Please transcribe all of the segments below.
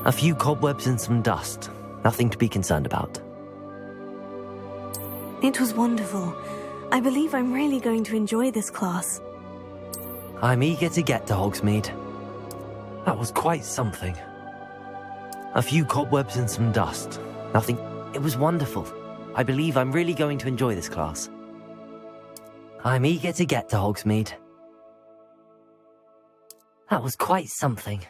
A few cobwebs and some dust. Nothing to be concerned about. It was wonderful. I believe I'm really going to enjoy this class. I'm eager to get to Hogsmeade. That was quite something. A few cobwebs and some dust. Nothing... It was wonderful. I believe I'm really going to enjoy this class. I'm eager to get to Hogsmeade. That was quite something.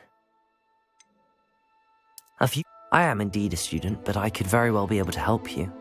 I am indeed a student, but I could very well be able to help you.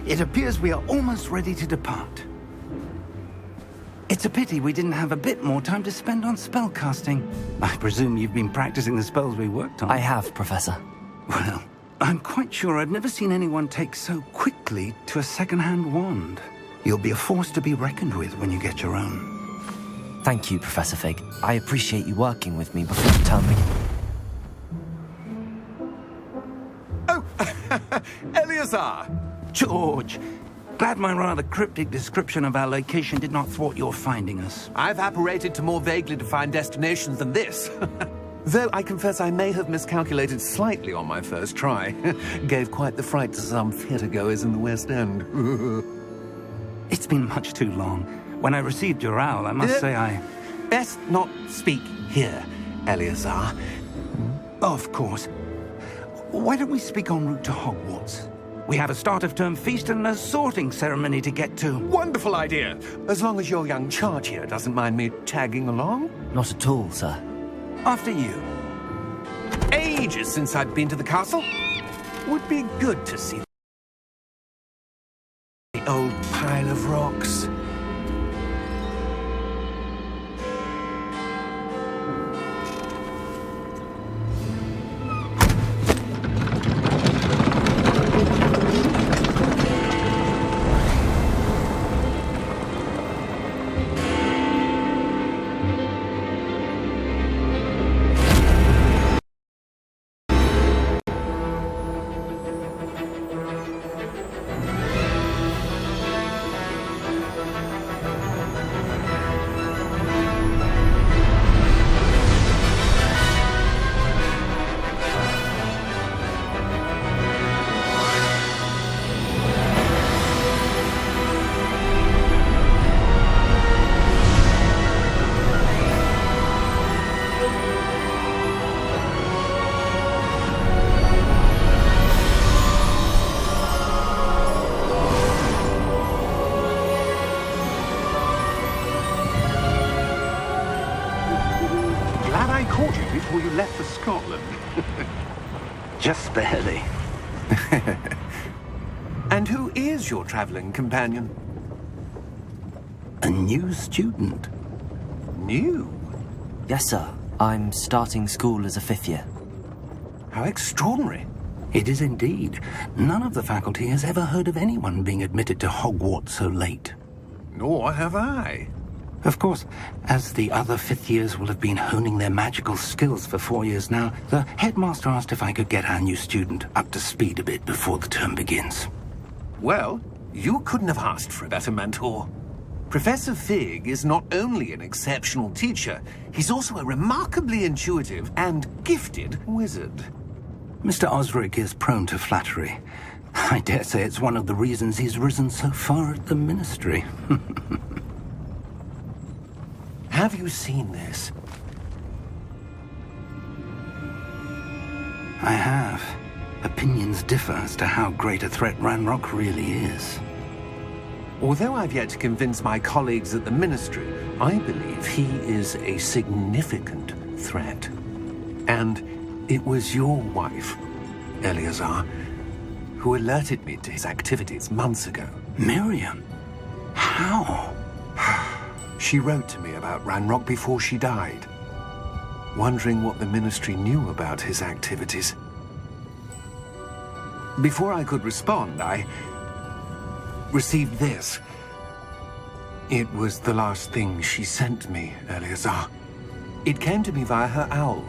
It appears we are almost ready to depart. It's a pity we didn't have a bit more time to spend on spellcasting. I presume you've been practicing the spells we worked on. I have, Professor. Well, I'm quite sure I've never seen anyone take so quickly to a second-hand wand. You'll be a force to be reckoned with when you get your own. Thank you, Professor Fig. I appreciate you working with me before the term begins. Oh, Eleazar! George, glad my rather cryptic description of our location did not thwart your finding us. I've apparated to more vaguely defined destinations than this. Though I confess I may have miscalculated slightly on my first try. Gave quite the fright to some theatre-goers in the West End. It's been much too long. When I received your owl, I must say I... Best not speak here, Eleazar. Of course. Why don't we speak en route to Hogwarts? We have a start-of-term feast and a sorting ceremony to get to. Wonderful idea! As long as your young charge here doesn't mind me tagging along. Not at all, sir. After you. Ages since I'd been to the castle. Would be good to see the old pile of rocks. Before you left for Scotland. Just barely. And who is your traveling companion? A new student. New? Yes, sir. I'm starting school as a 5th year. How extraordinary. It is indeed. None of the faculty has ever heard of anyone being admitted to Hogwarts so late. Nor have I. Of course, as the other 5th years will have been honing their magical skills for 4 years now, the headmaster asked if I could get our new student up to speed a bit before the term begins. Well, you couldn't have asked for a better mentor. Professor Fig is not only an exceptional teacher, he's also a remarkably intuitive and gifted wizard. Mr. Osric is prone to flattery. I dare say it's one of the reasons he's risen so far at the Ministry. Have you seen this? I have. Opinions differ as to how great a threat Ranrock really is. Although I've yet to convince my colleagues at the Ministry, I believe he is a significant threat. And it was your wife, Eleazar, who alerted me to his activities months ago. Miriam? How? She wrote to me about Ranrock before she died, wondering what the Ministry knew about his activities. Before I could respond, I received this. It was the last thing she sent me, Eleazar. It came to me via her owl,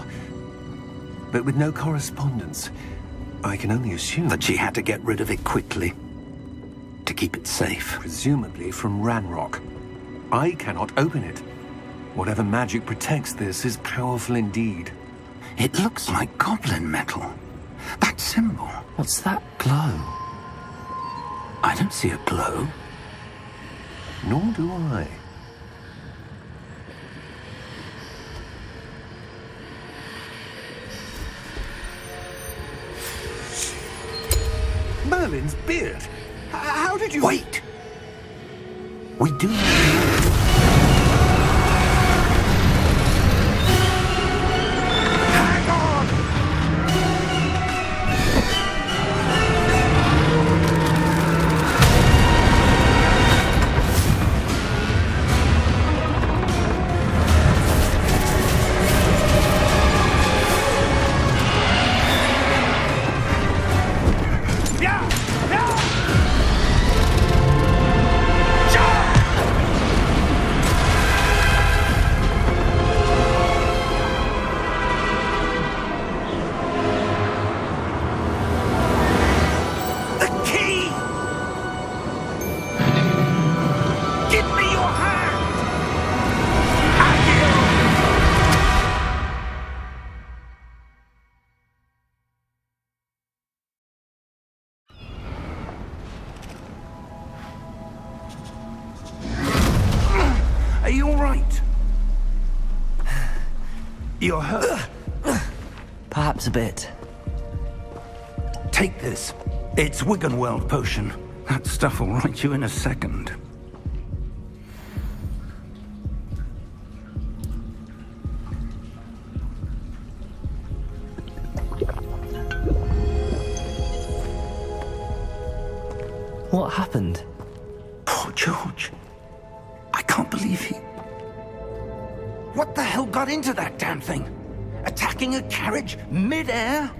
but with no correspondence. I can only assume That she had to get rid of it quickly, to keep it safe. presumably from Ranrock. I cannot open it. Whatever magic protects this is powerful indeed. It looks like goblin metal. That symbol. What's that glow? I don't see a glow. Nor do I. Merlin's beard! How did you... Wait! We do. Hang on! Yeah! Yeah! The key! Give me your hand! Are you all right? You're hurt. Perhaps a bit. Take this. It's Wiggenweld potion. That stuff will right you in a second. What happened? Poor George. I can't believe he... What the hell got into that damn thing? Attacking a carriage mid-air?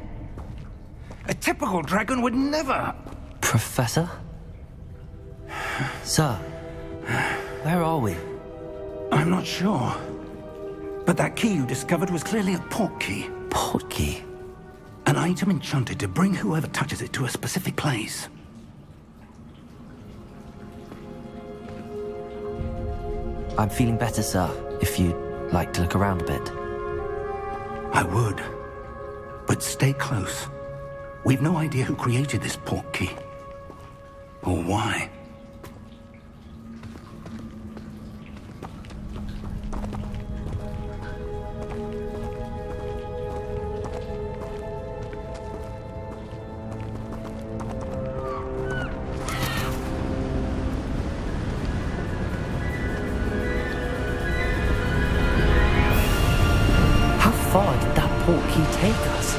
A typical dragon would never... Professor? Sir, where are we? I'm not sure. But that key you discovered was clearly a port key. Port key? An item enchanted to bring whoever touches it to a specific place. I'm feeling better, sir, if you'd like to look around a bit. I would. But stay close. We've no idea who created this port key. Or why. How far did that port key take us?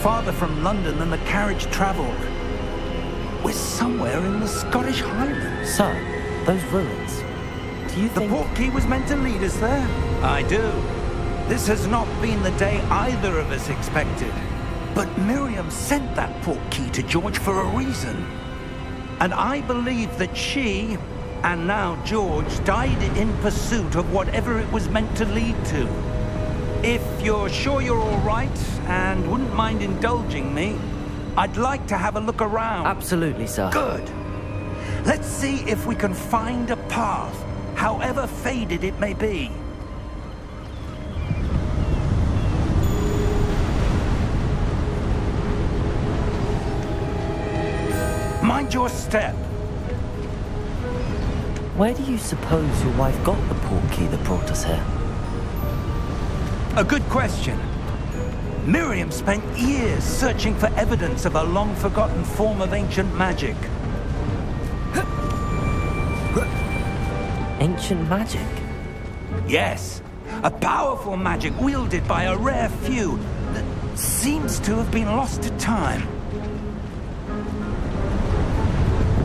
Farther from London than the carriage travelled. We're somewhere in the Scottish Highlands. Sir, those ruins. Do you The think... port key was meant to lead us there? I do. This has not been the day either of us expected. But Miriam sent that port key to George for a reason. And I believe that she, and now George, died in pursuit of whatever it was meant to lead to. If you're sure you're all right and wouldn't mind indulging me, I'd like to have a look around. Absolutely, sir. Good. Let's see if we can find a path, however faded it may be. Mind your step. Where do you suppose your wife got the portkey that brought us here? A good question. Miriam spent years searching for evidence of a long-forgotten form of ancient magic. Ancient magic? Yes, a powerful magic wielded by a rare few that seems to have been lost to time.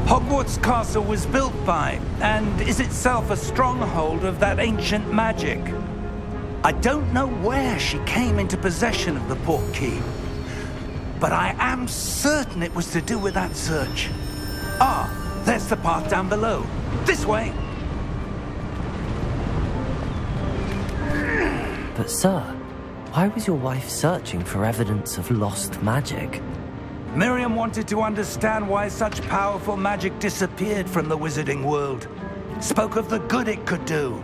Hogwarts Castle was built by, and is itself a stronghold of that ancient magic. I don't know where she came into possession of the portkey, but I am certain it was to do with that search. Ah, there's the path down below. This way! But sir, why was your wife searching for evidence of lost magic? Miriam wanted to understand why such powerful magic disappeared from the wizarding world. Spoke of the good it could do.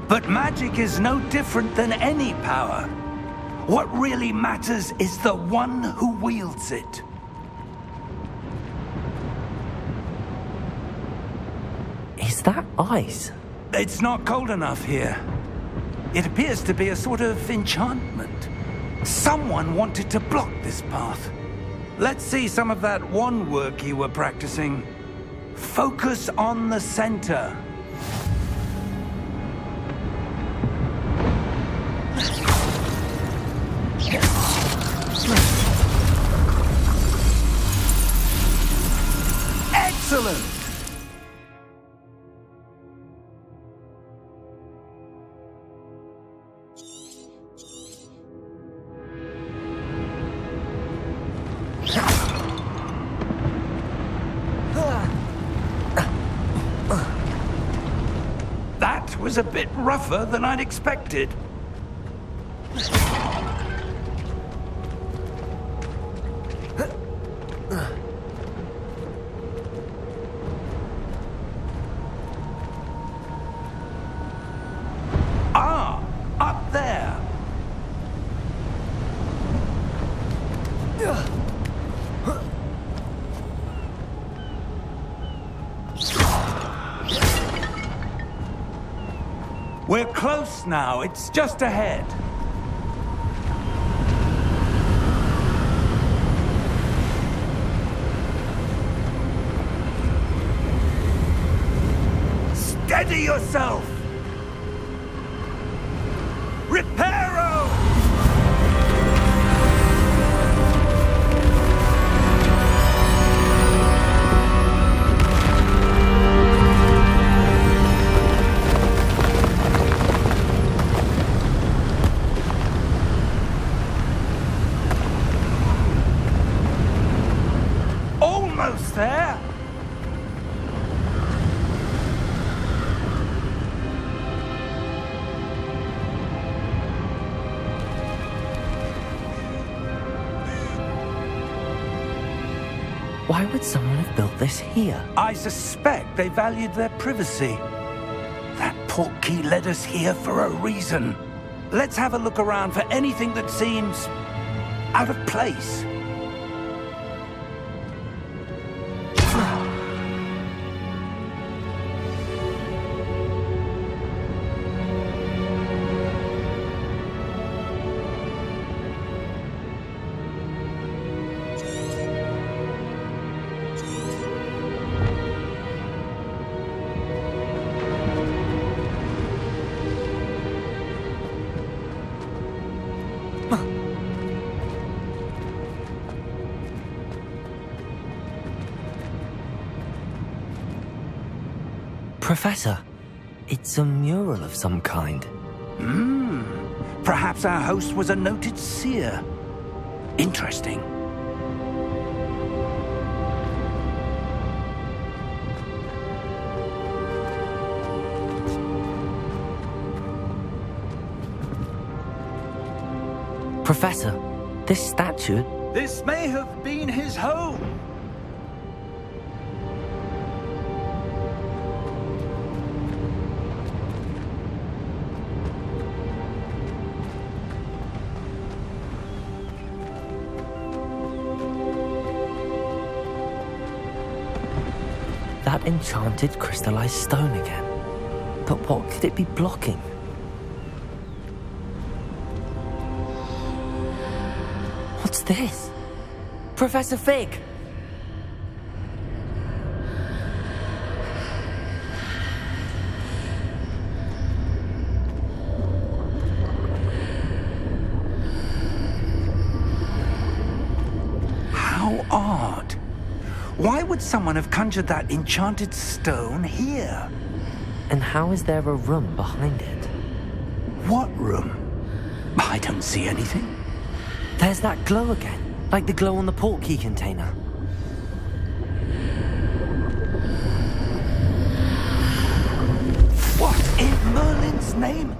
But magic is no different than any power. What really matters is the one who wields it. Is that ice? It's not cold enough here. It appears to be a sort of enchantment. Someone wanted to block this path. Let's see some of that wand work you were practicing. Focus on the center. Excellent! That was a bit rougher than I'd expected. Ah, up there. We're close now. It's just ahead. Steady yourself! Reparo! Almost there! Why would someone have built this here? I suspect they valued their privacy. That portkey led us here for a reason. Let's have a look around for anything that seems out of place. Professor, it's a mural of some kind. Perhaps our host was a noted seer. Interesting. Professor, this statue... This may have been his home. that enchanted crystallized stone again. But what could it be blocking? What's this? Professor Fig! How odd. Why would someone have conjured that enchanted stone here? And how is there a room behind it? What room? I don't see anything. There's that glow again, like the glow on the portkey container. What in Merlin's name?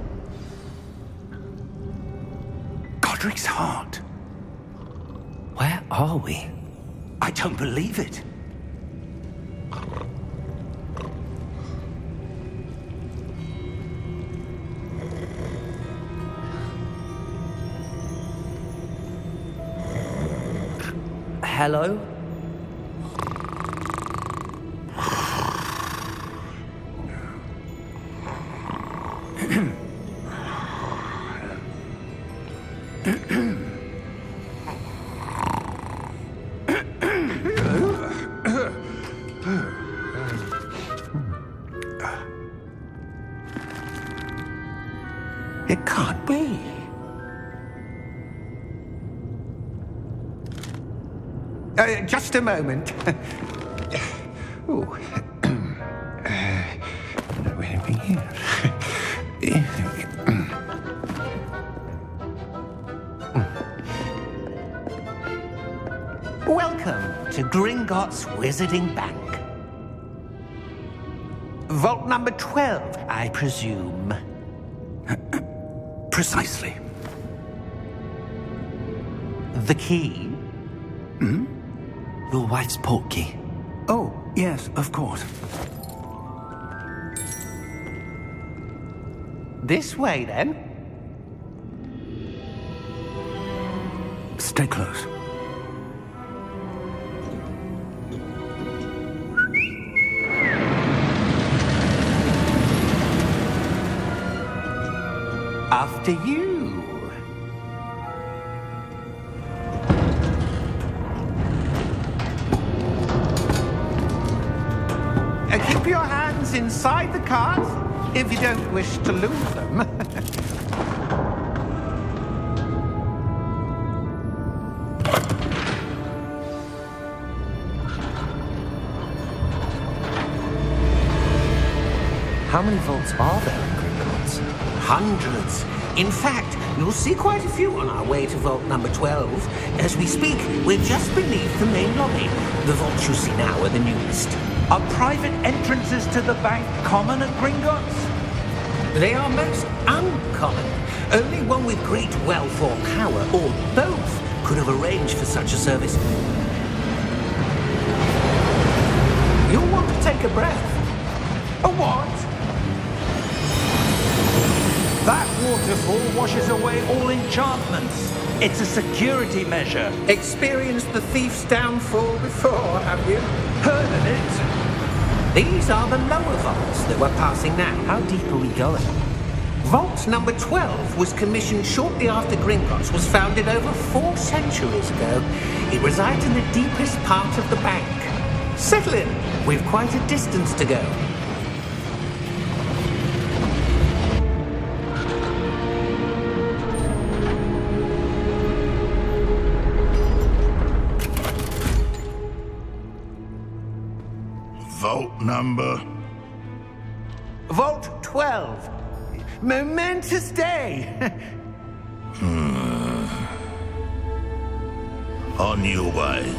Godric's heart. Where are we? I don't believe it. Hello? It can't be. Just a moment. Oh. Where are we here? Welcome to Gringotts Wizarding Bank. Vault number 12, I presume. Precisely. The key? Your wife's portkey. Oh, yes, of course. This way, then. Stay close. After you. Keep your hands inside the cart if you don't wish to lose them. How many vaults are there in Gringotts? Hundreds. In fact, you'll see quite a few on our way to vault number 12. As we speak, we're just beneath the main lobby. The vaults you see now are the newest. Are private entrances to the bank common at Gringotts? They are most uncommon. Only one with great wealth or power, or both, could have arranged for such a service. You'll want to take a breath. A what? That waterfall washes away all enchantments. It's a security measure. Experienced the thief's downfall before, have you? Heard of it? These are the lower vaults that we're passing now. How deep are we going? Vault number 12 was commissioned shortly after Gringotts was founded over 4 centuries ago. It resides in the deepest part of the bank. Settle in. We've quite a distance to go. Vault number? Vault 12. Momentous day. On your way.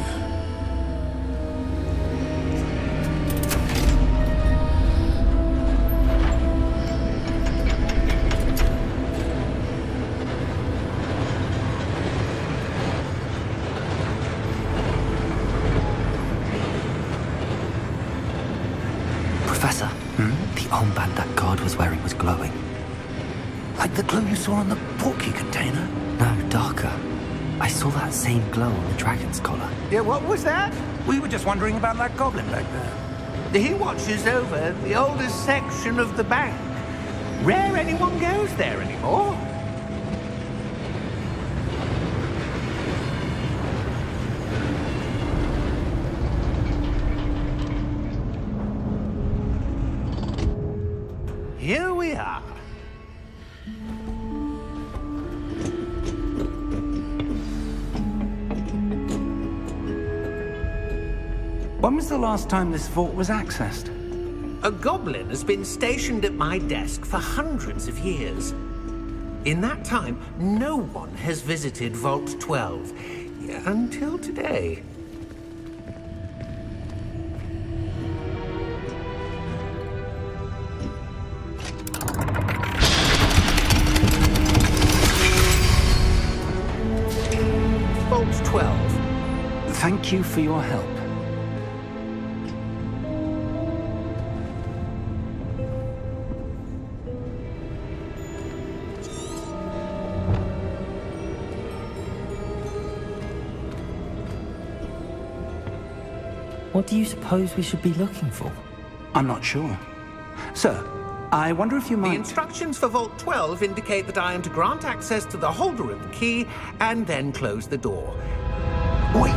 Professor, the armband that guard was wearing was glowing. Like the glow you saw on the portkey container? No, darker. I saw that same glow on the dragon's collar. Yeah, what was that? We were just wondering about that goblin back there. He watches over the oldest section of the bank. Rare anyone goes there anymore. Here we are. When was the last time this vault was accessed? A goblin has been stationed at my desk for hundreds of years. In that time, no one has visited Vault 12 until today. Vault 12. Thank you for your help. What do you suppose we should be looking for? I'm not sure. Sir, I wonder if you The might... instructions for Vault 12 indicate that I am to grant access to the holder of the key and then close the door. Wait!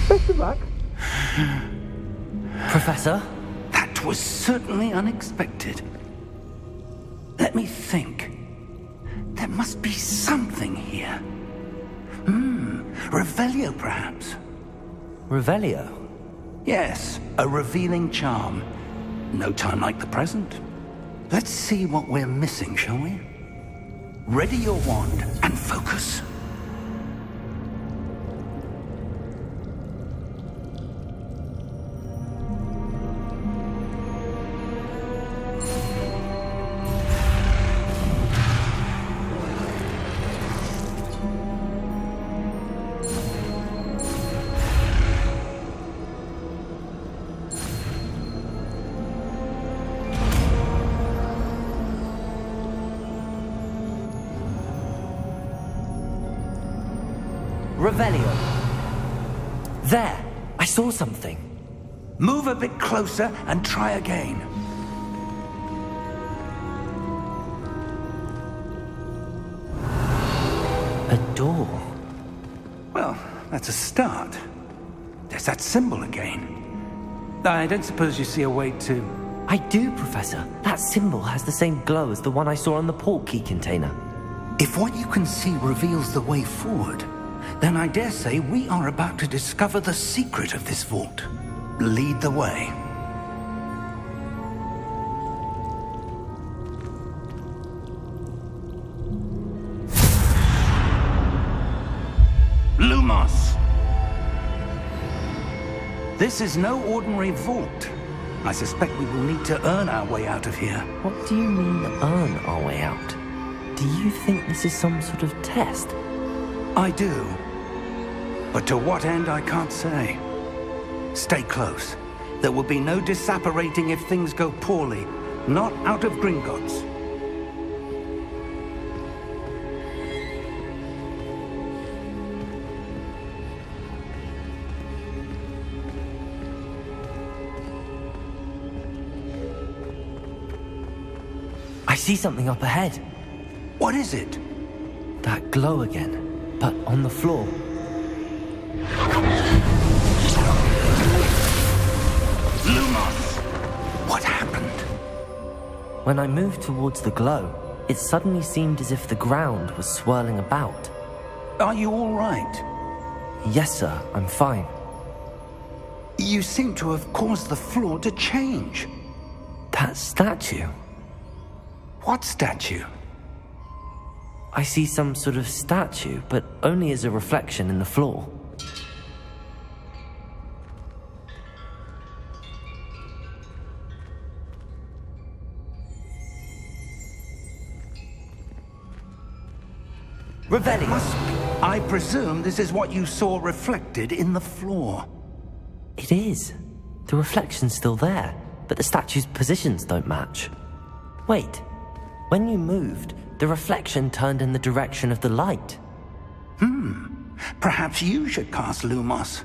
Best of luck. Professor? That was certainly unexpected. Let me think. There must be something here. Revelio, perhaps? Revelio? Yes, a revealing charm. No time like the present. Let's see what we're missing, shall we? Ready your wand and focus. Revelio. There! I saw something. Move a bit closer and try again. A door. Well, that's a start. There's that symbol again. I don't suppose you see a way to... I do, Professor. That symbol has the same glow as the one I saw on the port key container. If what you can see reveals the way forward, then I dare say we are about to discover the secret of this vault. Lead the way. Lumos! This is no ordinary vault. I suspect we will need to earn our way out of here. What do you mean, earn our way out? Do you think this is some sort of test? I do. But to what end, I can't say. Stay close. There will be no disapparating if things go poorly. Not out of Gringotts. I see something up ahead. What is it? That glow again, but on the floor. Lumos! What happened? When I moved towards the glow, it suddenly seemed as if the ground was swirling about. Are you all right? Yes, sir, I'm fine. You seem to have caused the floor to change. That statue. What statue? I see some sort of statue, but only as a reflection in the floor. Revelio. I presume this is what you saw reflected in the floor. It is. The reflection's still there, but the statue's positions don't match. Wait. When you moved, the reflection turned in the direction of the light. Perhaps you should cast Lumos.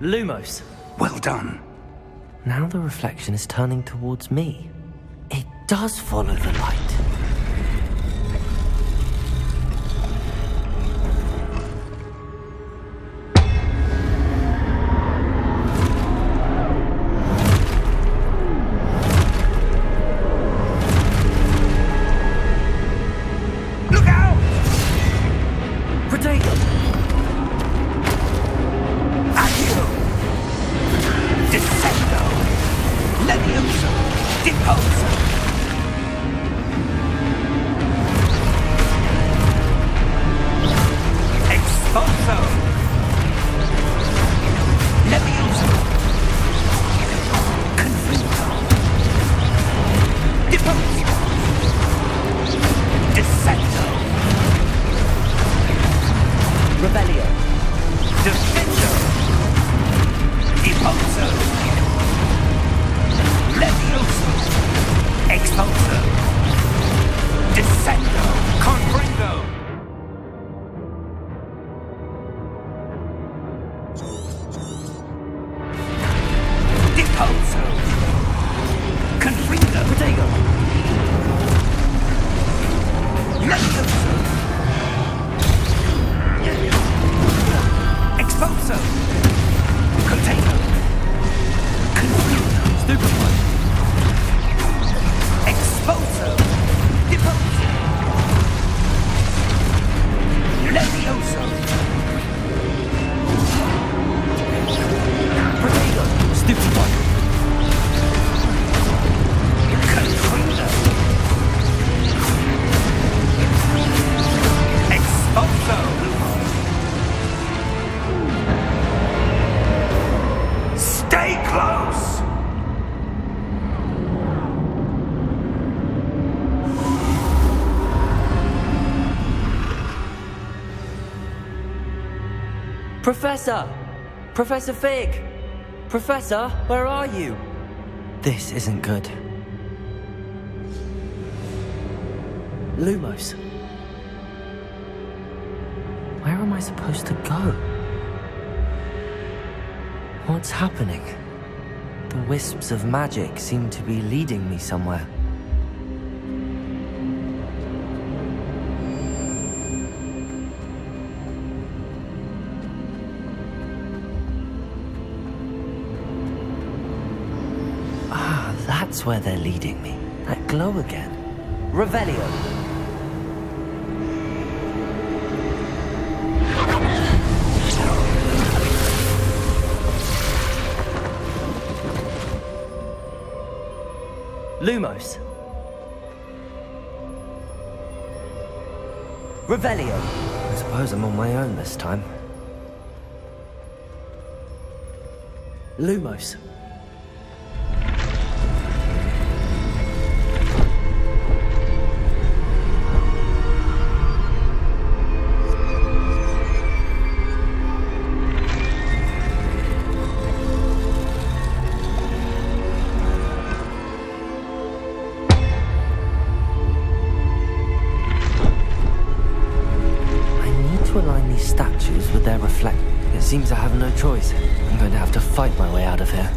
Lumos. Well done. Now the reflection is turning towards me. It does follow the light. Look out! Protego! Accio! Descendo! Levioso! Deposo! Exposo! Levioso! Confringo! Deposo! Descendo! Rebellion. Defendo! Deposo! Levioso! Expulso! Descendo! Confringo! Deposo! Confringo! Protego! Levioso! Expulso! Container! Confringo! Stupefy. Expulso! Deposo! Levioso! Protego! Stupefy. Confringo! Expulso! Stay close! Professor! Professor Fig! Professor, where are you? This isn't good. Lumos. Where am I supposed to go? What's happening? The wisps of magic seem to be leading me somewhere. Ah, that's where they're leading me. That glow again. Revelio. Lumos. Revelio. I suppose I'm on my own this time. Lumos. Statues with their reflect. It seems I have no choice. I'm going to have to fight my way out of here.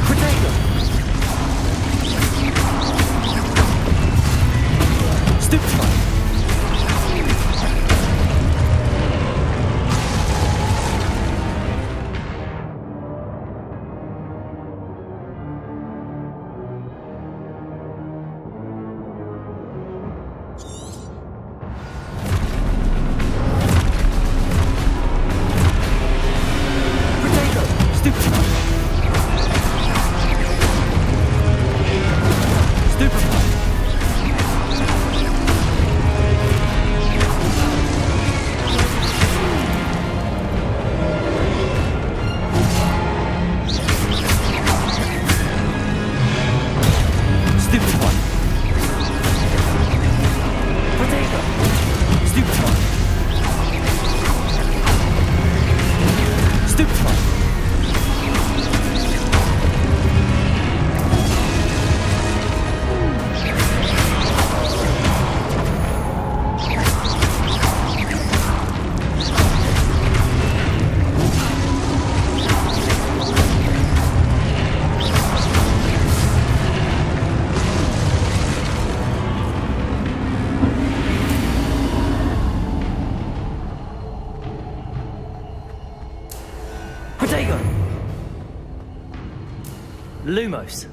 Protego! Stupefy! Lumos.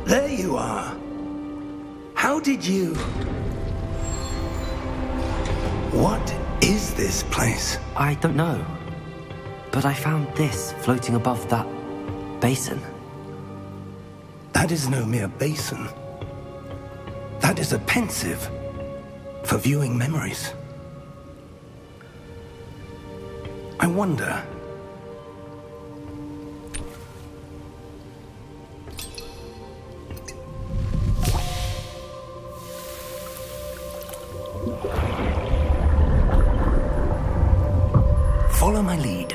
There you are. How did you... What is this place? I don't know. But I found this floating above that basin. That is no mere basin. That is a pensive for viewing memories. I wonder... Follow my lead.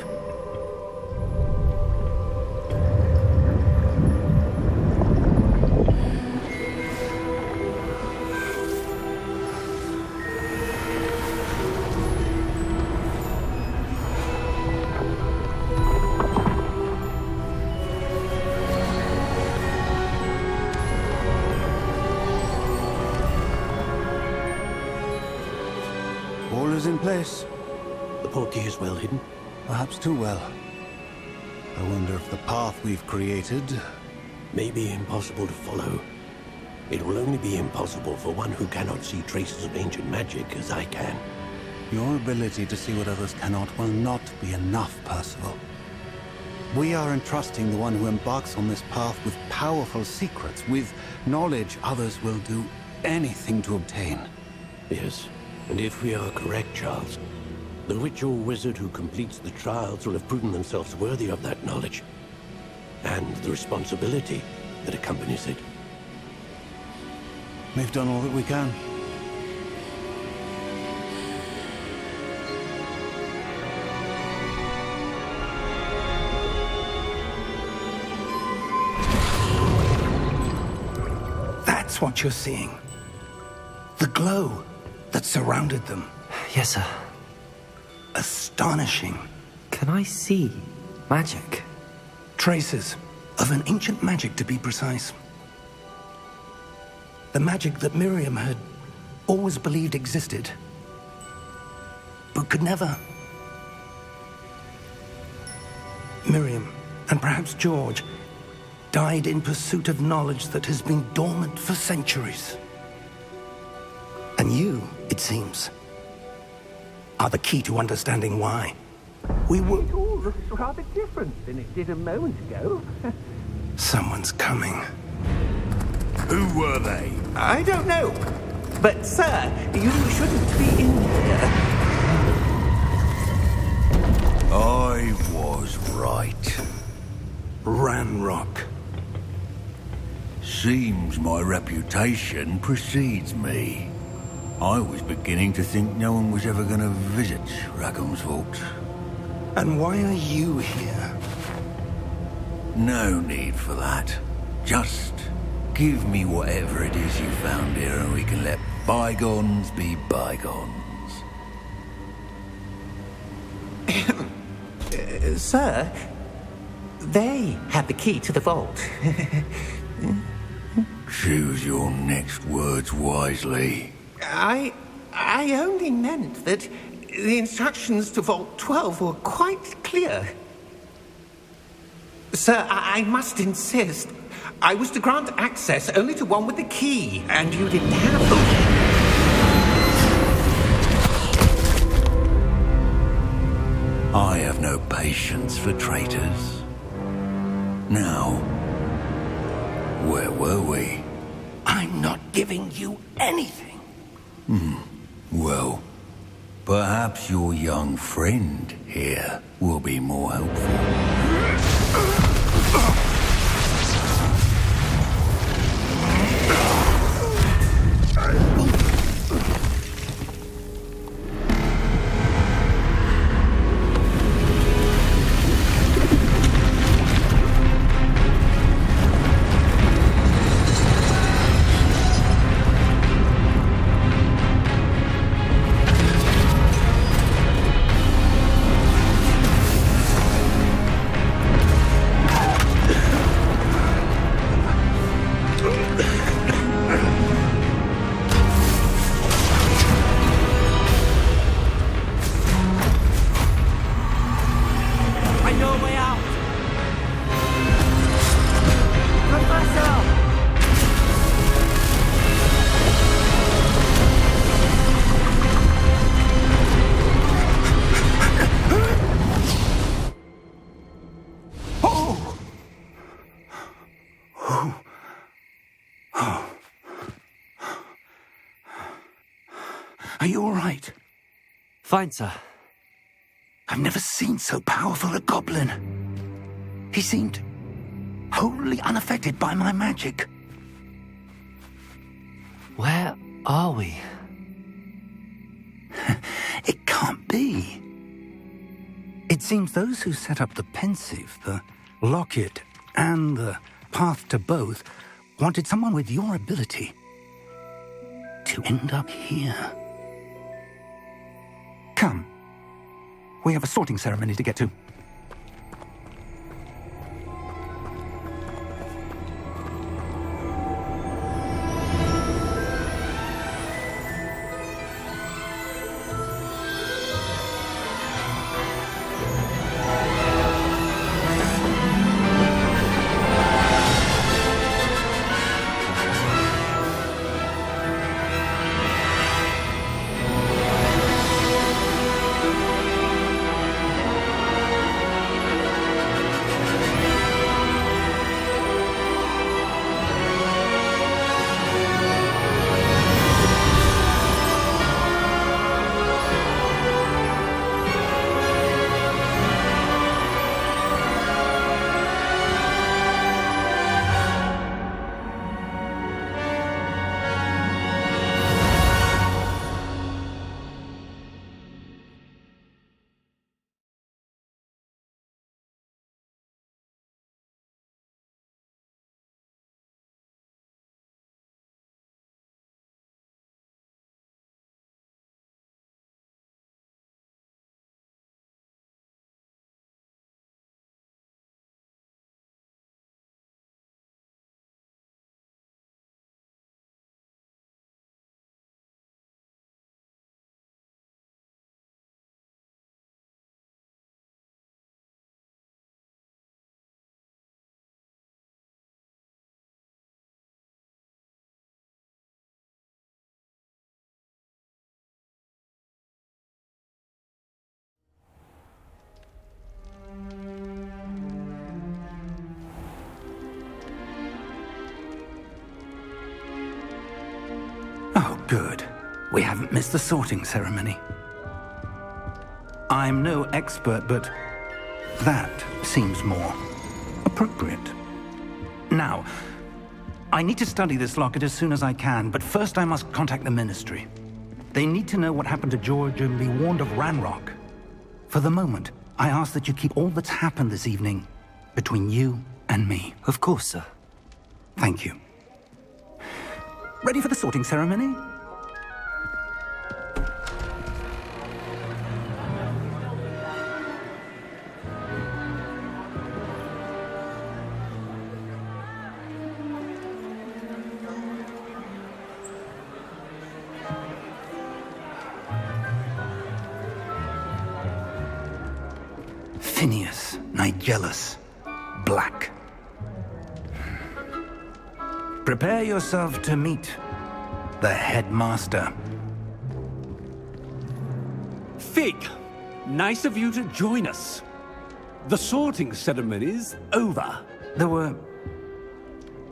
All is in place. The portkey is well hidden. Perhaps too well. I wonder if the path we've created... May be impossible to follow. It will only be impossible for one who cannot see traces of ancient magic as I can. Your ability to see what others cannot will not be enough, Percival. We are entrusting the one who embarks on this path with powerful secrets, with knowledge others will do anything to obtain. Yes, and if we are correct, Charles, the witch or wizard who completes the trials will have proven themselves worthy of that knowledge, and the responsibility that accompanies it. We've done all that we can. That's what you're seeing. The glow that surrounded them. Yes, sir. Astonishing. Can I see magic? Traces of an ancient magic, to be precise. The magic that Miriam had always believed existed, but could never. Miriam, and perhaps George, died in pursuit of knowledge that has been dormant for centuries. And you, it seems, are the key to understanding why. We were... It all looks rather different than it did a moment ago. Someone's coming. Who were they? I don't know. But, sir, you shouldn't be in here. I was right. Ranrock. Seems my reputation precedes me. I was beginning to think no one was ever going to visit Rackham's Vault. And why are you here? No need for that. Just give me whatever it is you found here and we can let bygones be bygones. Sir, they had the key to the vault. Choose your next words wisely. I only meant that the instructions to Vault 12 were quite clear. Sir, I must insist. I was to grant access only to one with the key, and you didn't have them. I have no patience for traitors. Now, where were we? I'm not giving you anything. Well, perhaps your young friend here will be more helpful. Are you all right? Fine, sir. I've never seen so powerful a goblin. He seemed wholly unaffected by my magic. Where are we? It can't be. It seems those who set up the pensive, the locket, and the path to both wanted someone with your ability to end up here. Come. We have a sorting ceremony to get to. Oh, good. We haven't missed the sorting ceremony. I'm no expert, but that seems more appropriate. Now, I need to study this locket as soon as I can, but first I must contact the Ministry. They need to know what happened to George and be warned of Ranrock. For the moment, I ask that you keep all that's happened this evening between you and me. Of course, sir. Thank you. Ready for the sorting ceremony? Phineas, Nigellus, Black. Prepare yourself to meet the headmaster. Fig, nice of you to join us. The sorting ceremony's over. There were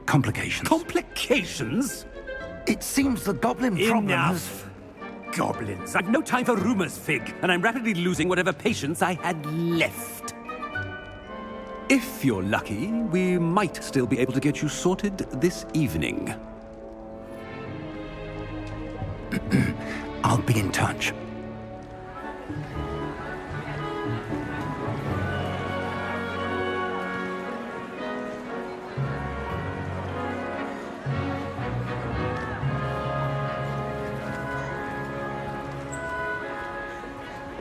complications. Complications? It seems the goblin problem has... Enough. goblins! I've no time for rumors, Fig, and I'm rapidly losing whatever patience I had left. If you're lucky, we might still be able to get you sorted this evening. I'll be in touch.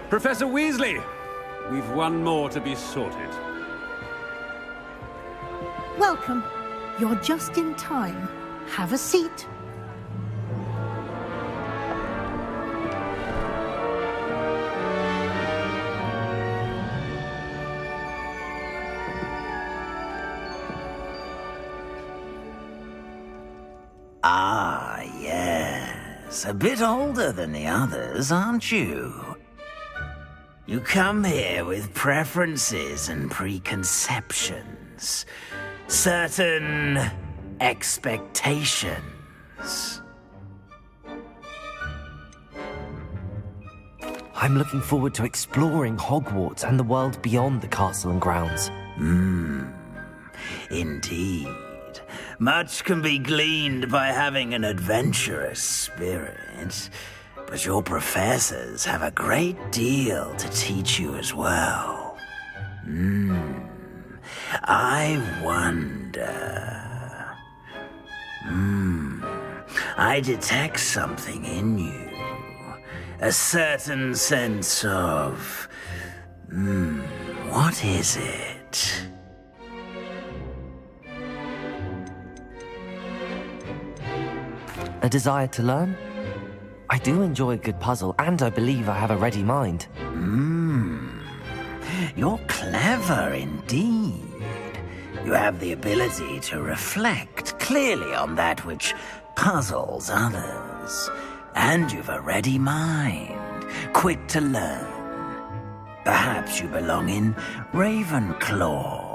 Professor Weasley, we've one more to be sorted. Welcome. You're just in time. Have a seat. Ah, yes. A bit older than the others, aren't you? You come here with preferences and preconceptions. Certain expectations. I'm looking forward to exploring Hogwarts and the world beyond the castle and grounds. Indeed. Much can be gleaned by having an adventurous spirit, but your professors have a great deal to teach you as well. I wonder... I detect something in you. A certain sense of... what is it? A desire to learn? I do enjoy a good puzzle, and I believe I have a ready mind. You're clever indeed. You have the ability to reflect clearly on that which puzzles others. And you've a ready mind, quick to learn. Perhaps you belong in Ravenclaw.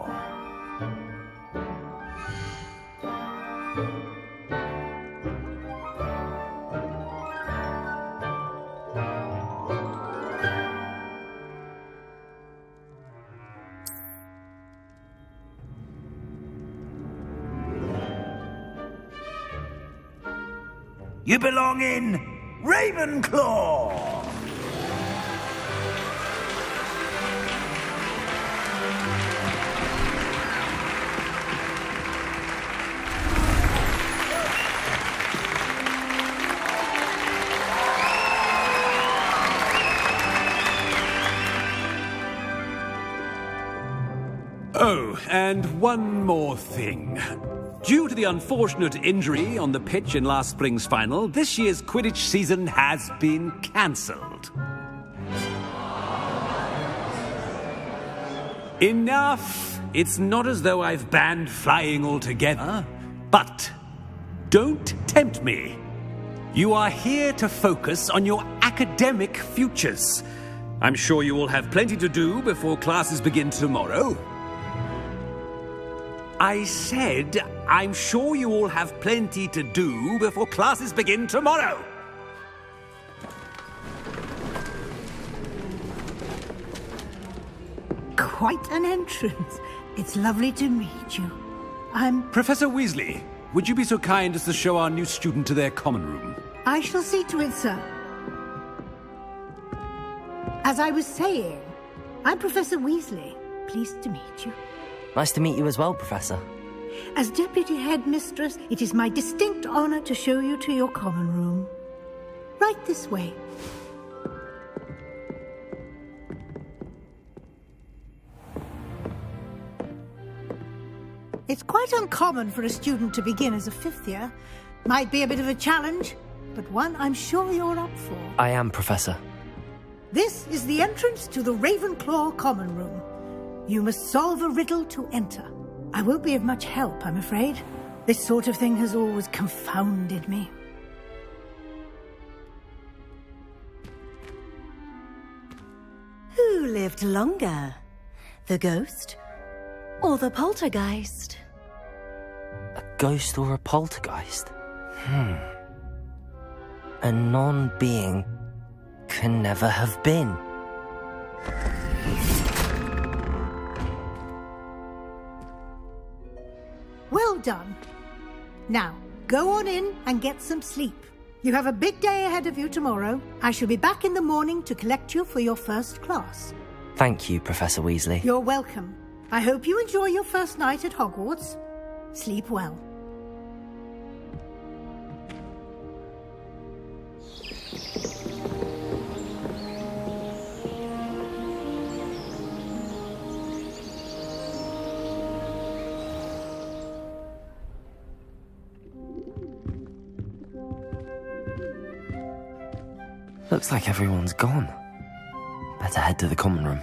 You belong in Ravenclaw! Oh, and one more thing. Due to the unfortunate injury on the pitch in last spring's final, this year's Quidditch season has been cancelled. Enough! It's not as though I've banned flying altogether, but don't tempt me. You are here to focus on your academic futures. I'm sure you will have plenty to do before classes begin tomorrow. I said, I'm sure you all have plenty to do before classes begin tomorrow. Quite an entrance. It's lovely to meet you. I'm... Professor Weasley, would you be so kind as to show our new student to their common room? I shall see to it, sir. As I was saying, I'm Professor Weasley. Pleased to meet you. Nice to meet you as well, Professor. As Deputy Headmistress, it is my distinct honor to show you to your common room. Right this way. It's quite uncommon for a student to begin as a fifth year. Might be a bit of a challenge, but one I'm sure you're up for. I am, Professor. This is the entrance to the Ravenclaw common room. You must solve a riddle to enter. I won't be of much help, I'm afraid. This sort of thing has always confounded me. Who lived longer? The ghost or the poltergeist? A ghost or a poltergeist? A non-being can never have been. Well done. Now, go on in and get some sleep. You have a big day ahead of you tomorrow. I shall be back in the morning to collect you for your first class. Thank you, Professor Weasley. You're welcome. I hope you enjoy your first night at Hogwarts. Sleep well. Looks like everyone's gone. Better head to the common room.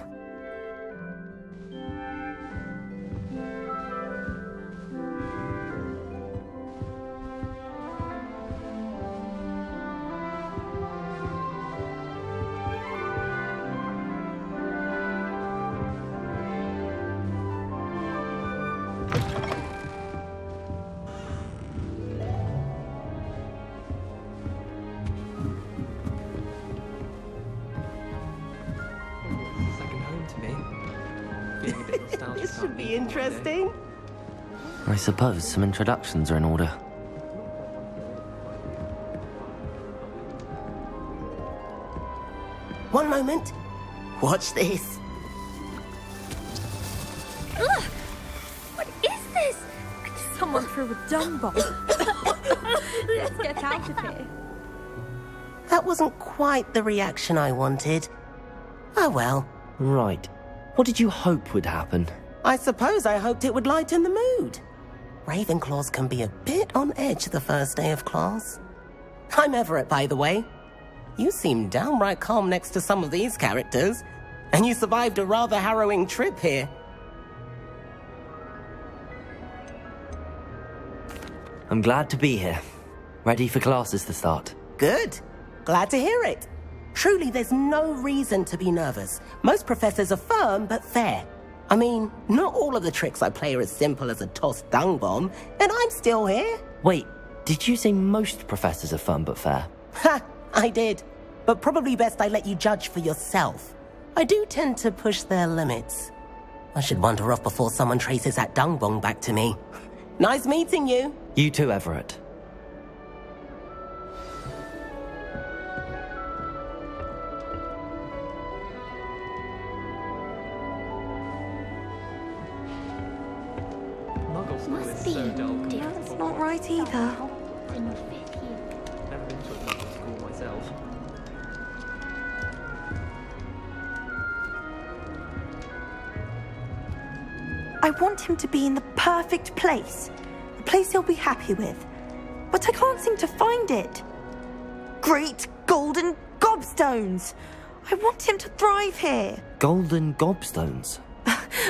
This should be interesting. I suppose some introductions are in order. One moment. Watch this. Ugh! What is this? Someone threw a dung bomb. Let's get out of here. That wasn't quite the reaction I wanted. Oh well. Right. What did you hope would happen? I suppose I hoped it would lighten the mood. Ravenclaws can be a bit on edge the first day of class. I'm Everett, by the way. You seem downright calm next to some of these characters, and you survived a rather harrowing trip here. I'm glad to be here. Ready for classes to start. Good. Glad to hear it. Truly, there's no reason to be nervous. Most professors are firm but fair. I mean, not all of the tricks I play are as simple as a tossed dung bomb, and I'm still here. Wait, did you say most professors are firm but fair? Ha! I did. But probably best I let you judge for yourself. I do tend to push their limits. I should wander off before someone traces that dung bomb back to me. Nice meeting you. You too, Everett. Must be different. That's not right either. Never been to a muggle school myself. I want him to be in the perfect place. A place he'll be happy with. But I can't seem to find it. Great golden gobstones! I want him to thrive here. Golden gobstones?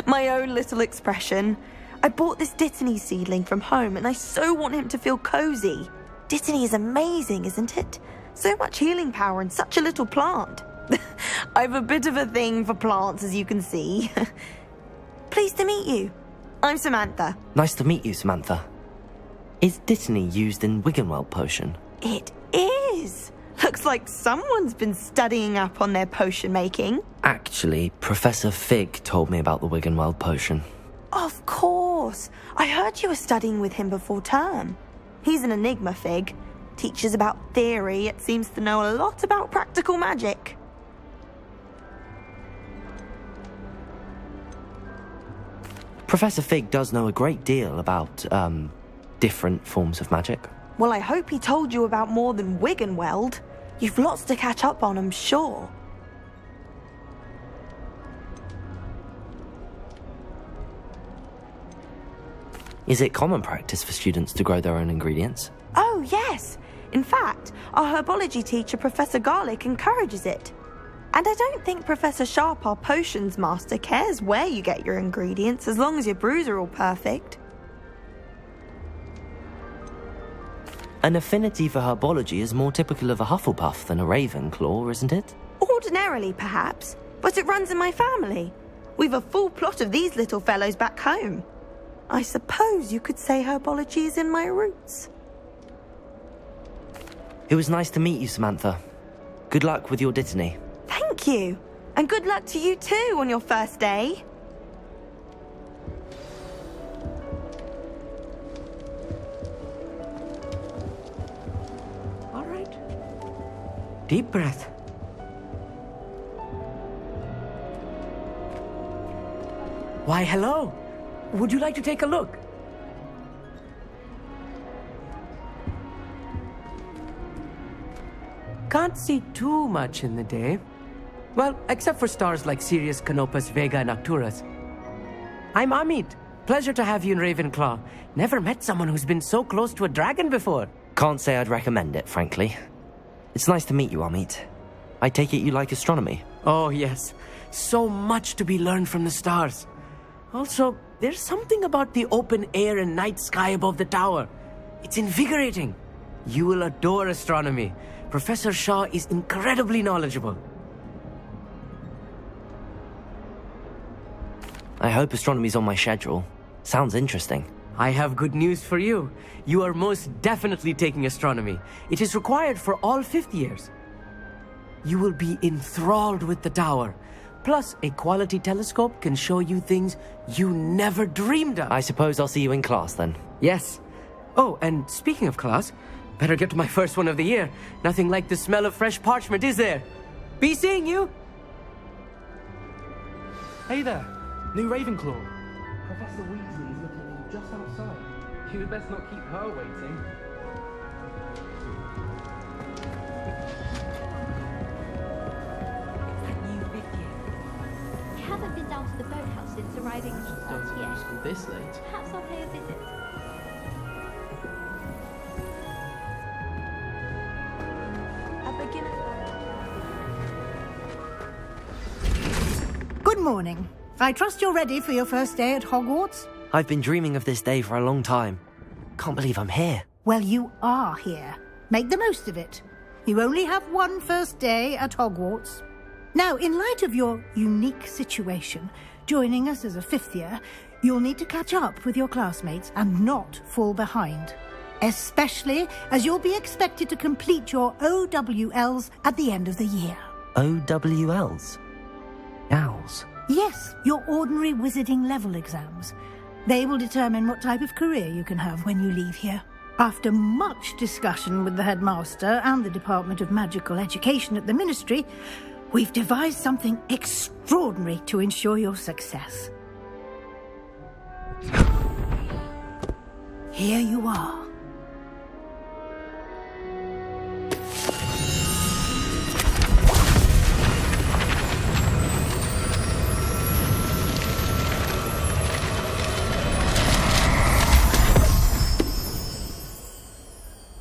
My own little expression. I bought this Dittany seedling from home and I so want him to feel cozy. Dittany is amazing, isn't it? So much healing power in such a little plant. I've a bit of a thing for plants, as you can see. Pleased to meet you. I'm Samantha. Nice to meet you, Samantha. Is Dittany used in Wiggenweld potion? It is. Looks like someone's been studying up on their potion making. Actually, Professor Fig told me about the Wiggenweld potion. Of course. I heard you were studying with him before term. He's an enigma, Fig. Teaches about theory, yet seems to know a lot about practical magic. Professor Fig does know a great deal about, different forms of magic. Well, I hope he told you about more than Wiggenweld. You've lots to catch up on, I'm sure. Is it common practice for students to grow their own ingredients? Oh, yes. In fact, our herbology teacher, Professor Garlick, encourages it. And I don't think Professor Sharp, our potions master, cares where you get your ingredients as long as your brews are all perfect. An affinity for herbology is more typical of a Hufflepuff than a Ravenclaw, isn't it? Ordinarily, perhaps, but it runs in my family. We've a full plot of these little fellows back home. I suppose you could say herbology is in my roots. It was nice to meet you, Samantha. Good luck with your dittany. Thank you. And good luck to you too on your first day. All right. Deep breath. Why, hello. Would you like to take a look? Can't see too much in the day. Well, except for stars like Sirius, Canopus, Vega, and Arcturus. I'm Amit. Pleasure to have you in Ravenclaw. Never met someone who's been so close to a dragon before. Can't say I'd recommend it, frankly. It's nice to meet you, Amit. I take it you like astronomy. Oh, yes. So much to be learned from the stars. Also, there's something about the open air and night sky above the tower. It's invigorating. You will adore astronomy. Professor Shaw is incredibly knowledgeable. I hope astronomy's on my schedule. Sounds interesting. I have good news for you. You are most definitely taking astronomy. It is required for all fifth years. You will be enthralled with the tower. Plus, a quality telescope can show you things you never dreamed of. I suppose I'll see you in class then. Yes. Oh, and speaking of class, better get to my first one of the year. Nothing like the smell of fresh parchment, is there? Be seeing you! Hey there, new Ravenclaw. Professor Weasley is looking at you just outside. You had best not keep her waiting. I haven't been down to the boathouse since arriving last year. School this late. Perhaps I'll pay a visit. Good morning. I trust you're ready for your first day at Hogwarts? I've been dreaming of this day for a long time. Can't believe I'm here. Well, you are here. Make the most of it. You only have one first day at Hogwarts. Now, in light of your unique situation, joining us as a fifth year, you'll need to catch up with your classmates and not fall behind. Especially as you'll be expected to complete your OWLs at the end of the year. OWLs? Owls? Yes, your ordinary wizarding level exams. They will determine what type of career you can have when you leave here. After much discussion with the headmaster and the Department of Magical Education at the Ministry, we've devised something extraordinary to ensure your success. Here you are.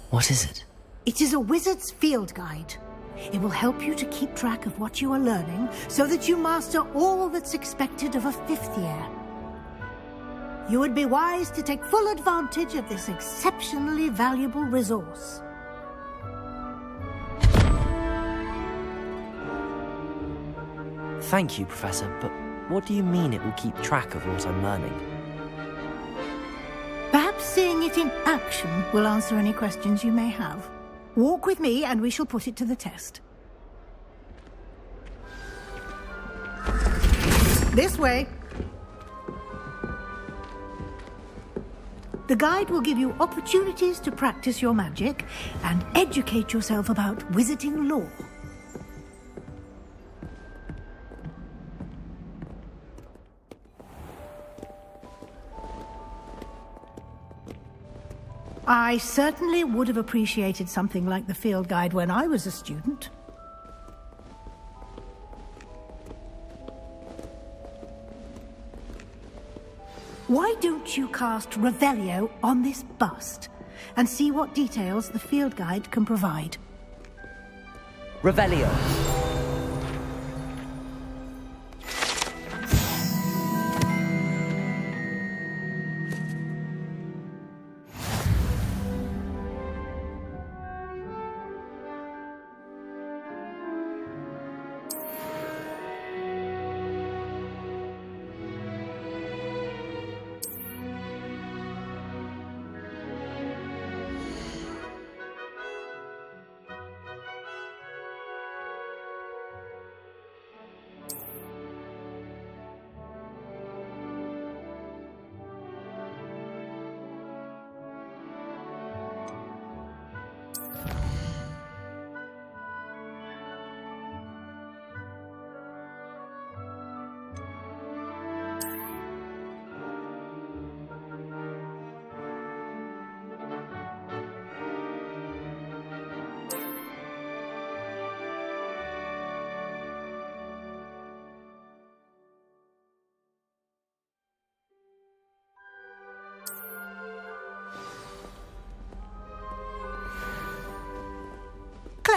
What is it? It is a wizard's field guide. It will help you to keep track of what you are learning so that you master all that's expected of a fifth year. You would be wise to take full advantage of this exceptionally valuable resource. Thank you, Professor, but what do you mean it will keep track of what I'm learning? Perhaps seeing it in action will answer any questions you may have. Walk with me and we shall put it to the test. This way. The guide will give you opportunities to practice your magic and educate yourself about wizarding lore. I certainly would have appreciated something like the field guide when I was a student. Why don't you cast Revelio on this bust and see what details the field guide can provide? Revelio.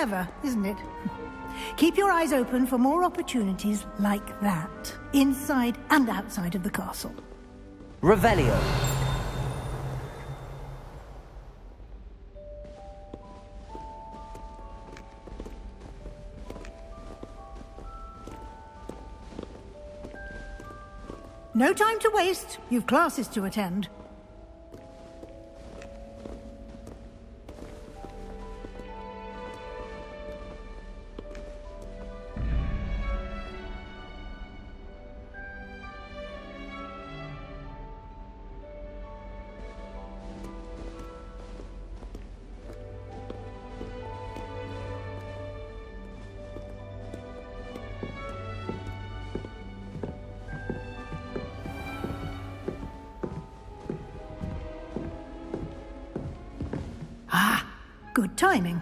Clever, isn't it? Keep your eyes open for more opportunities like that, inside and outside of the castle. Revelio. No time to waste. You've classes to attend. Good timing.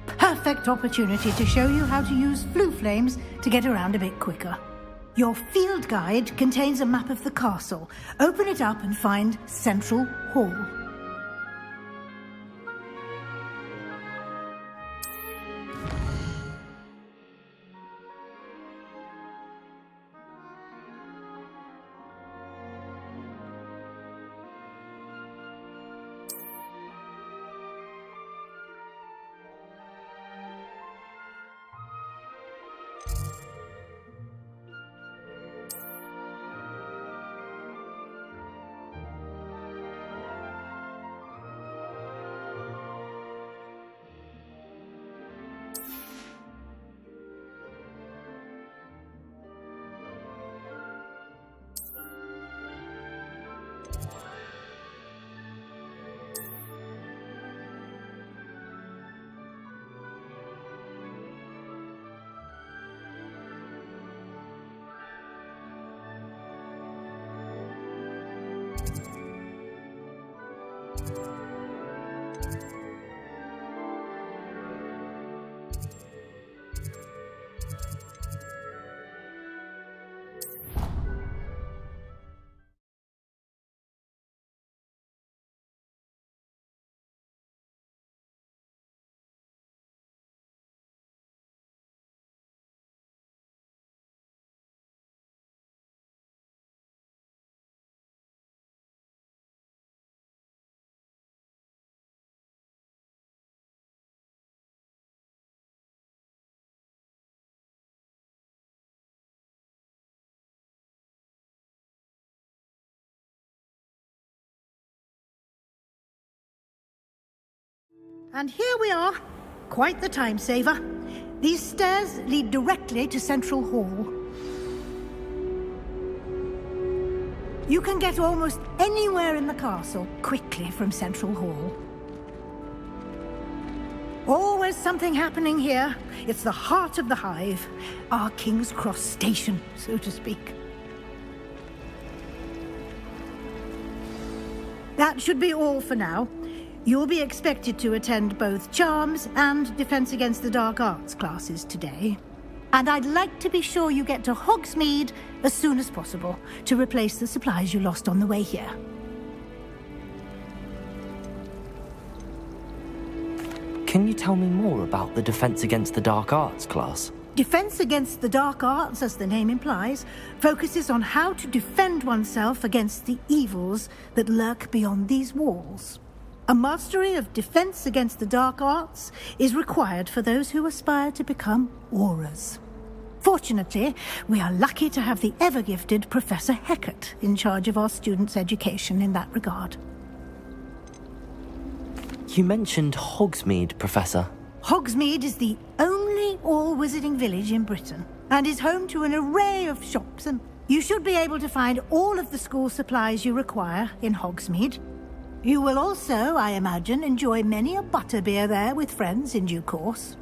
Perfect opportunity to show you how to use flue flames to get around a bit quicker. Your field guide contains a map of the castle. Open it up and find Central Hall. And here we are. Quite the time saver. These stairs lead directly to Central Hall. You can get almost anywhere in the castle quickly from Central Hall. Always something happening here. It's the heart of the hive. Our King's Cross station, so to speak. That should be all for now. You'll be expected to attend both Charms and Defense Against the Dark Arts classes today. And I'd like to be sure you get to Hogsmeade as soon as possible to replace the supplies you lost on the way here. Can you tell me more about the Defense Against the Dark Arts class? Defense Against the Dark Arts, as the name implies, focuses on how to defend oneself against the evils that lurk beyond these walls. A mastery of Defense Against the Dark Arts is required for those who aspire to become Auras. Fortunately, we are lucky to have the ever-gifted Professor Hecat in charge of our students' education in that regard. You mentioned Hogsmeade, Professor. Hogsmeade is the only all-wizarding village in Britain and is home to an array of shops, and you should be able to find all of the school supplies you require in Hogsmeade. You will also, I imagine, enjoy many a butterbeer there with friends in due course.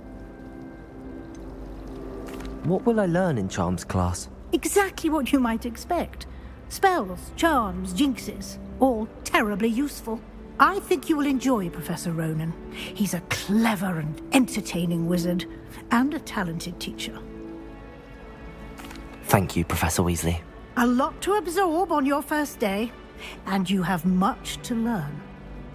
What will I learn in Charms class? Exactly what you might expect. Spells, charms, jinxes, all terribly useful. I think you will enjoy Professor Ronan. He's a clever and entertaining wizard, and a talented teacher. Thank you, Professor Weasley. A lot to absorb on your first day, and you have much to learn.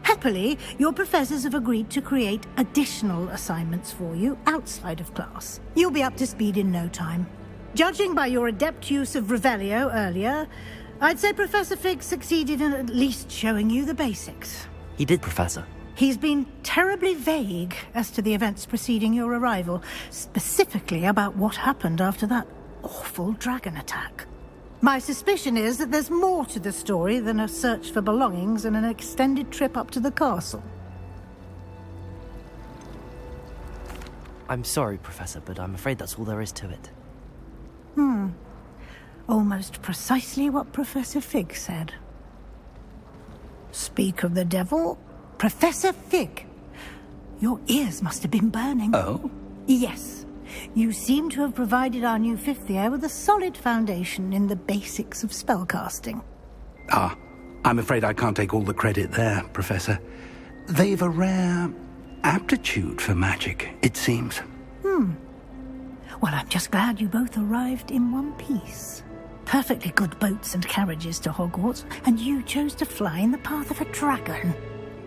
Happily, your professors have agreed to create additional assignments for you outside of class. You'll be up to speed in no time. Judging by your adept use of Revelio earlier, I'd say Professor Fig succeeded in at least showing you the basics. He did, Professor. He's been terribly vague as to the events preceding your arrival, specifically about what happened after that awful dragon attack. My suspicion is that there's more to the story than a search for belongings and an extended trip up to the castle. I'm sorry, Professor, but I'm afraid that's all there is to it. Almost precisely what Professor Fig said. Speak of the devil, Professor Fig. Your ears must have been burning. Oh? Yes. You seem to have provided our new fifth year with a solid foundation in the basics of spellcasting. I'm afraid I can't take all the credit there, Professor. They've a rare aptitude for magic, it seems. Well, I'm just glad you both arrived in one piece. Perfectly good boats and carriages to Hogwarts, and you chose to fly in the path of a dragon.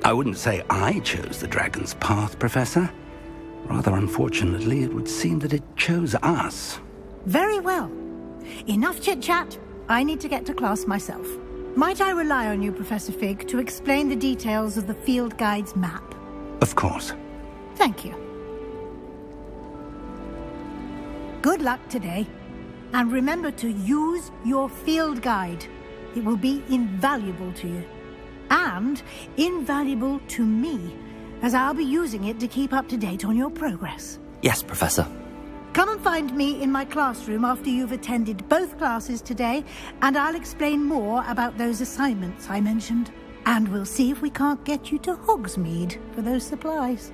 I wouldn't say I chose the dragon's path, Professor. Rather unfortunately, it would seem that it chose us. Very well. Enough chit-chat. I need to get to class myself. Might I rely on you, Professor Fig, to explain the details of the field guide's map? Of course. Thank you. Good luck today. And remember to use your field guide. It will be invaluable to you. And invaluable to me, as I'll be using it to keep up to date on your progress. Yes, Professor. Come and find me in my classroom after you've attended both classes today, and I'll explain more about those assignments I mentioned. And we'll see if we can't get you to Hogsmeade for those supplies.